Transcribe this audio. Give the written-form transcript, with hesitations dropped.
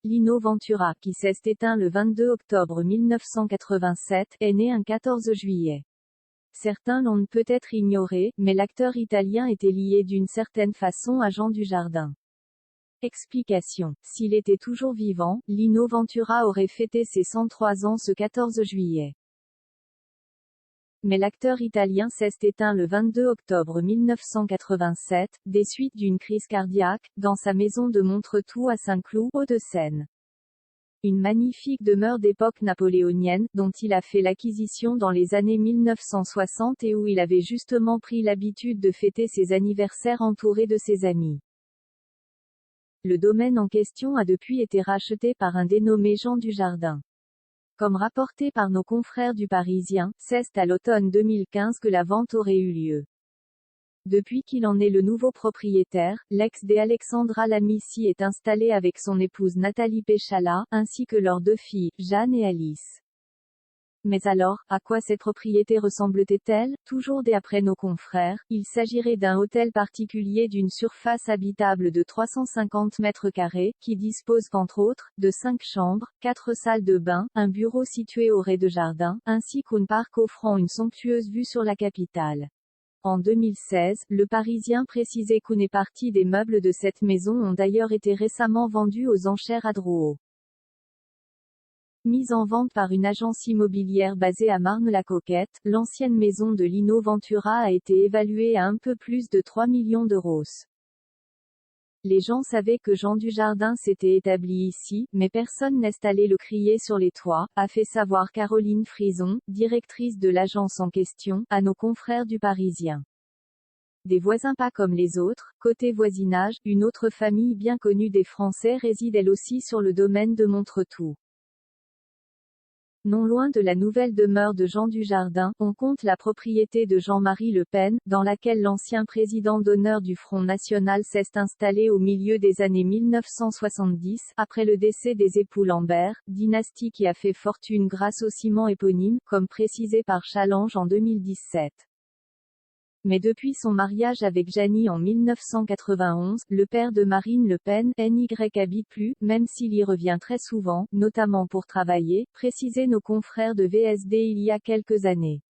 Lino Ventura, qui s'est éteint le 22 octobre 1987, est né un 14 juillet. Certains l'ont peut-être ignoré, mais l'acteur italien était lié d'une certaine façon à Jean Dujardin. Explication. S'il était toujours vivant, Lino Ventura aurait fêté ses 103 ans ce 14 juillet. Mais l'acteur italien s'est éteint le 22 octobre 1987, des suites d'une crise cardiaque, dans sa maison de Montretout à Saint-Cloud, Hauts-de-Seine. Une magnifique demeure d'époque napoléonienne, dont il a fait l'acquisition dans les années 1960 et où il avait justement pris l'habitude de fêter ses anniversaires entouré de ses amis. Le domaine en question a depuis été racheté par un dénommé Jean Dujardin. Comme rapporté par nos confrères du Parisien, c'est à l'automne 2015 que la vente aurait eu lieu. Depuis qu'il en est le nouveau propriétaire, l'ex de Alexandra Lamici est installé avec son épouse Nathalie Péchala, ainsi que leurs 2 filles, Jeanne et Alice. Mais alors, à quoi cette propriété ressemble-t-elle? Toujours d'après nos confrères, il s'agirait d'un hôtel particulier d'une surface habitable de 350 mètres carrés, qui dispose entre autres, de 5 chambres, 4 salles de bain, un bureau situé au rez-de-jardin, ainsi qu'un parc offrant une somptueuse vue sur la capitale. En 2016, Le Parisien précisait qu'une partie des meubles de cette maison ont d'ailleurs été récemment vendus aux enchères à Drouot. Mise en vente par une agence immobilière basée à Marne-la-Coquette, l'ancienne maison de Lino Ventura a été évaluée à un peu plus de 3 millions d'euros. Les gens savaient que Jean Dujardin s'était établi ici, mais personne n'est allé le crier sur les toits, a fait savoir Caroline Frison, directrice de l'agence en question, à nos confrères du Parisien. Des voisins pas comme les autres. Côté voisinage, une autre famille bien connue des Français réside elle aussi sur le domaine de Montretout. Non loin de la nouvelle demeure de Jean Dujardin, on compte la propriété de Jean-Marie Le Pen, dans laquelle l'ancien président d'honneur du Front National s'est installé au milieu des années 1970, après le décès des époux Lambert, dynastie qui a fait fortune grâce au ciment éponyme, comme précisé par Challenge en 2017. Mais depuis son mariage avec Jeannie en 1991, le père de Marine Le Pen, n'y habite plus, même s'il y revient très souvent, notamment pour travailler, précisaient nos confrères de VSD il y a quelques années.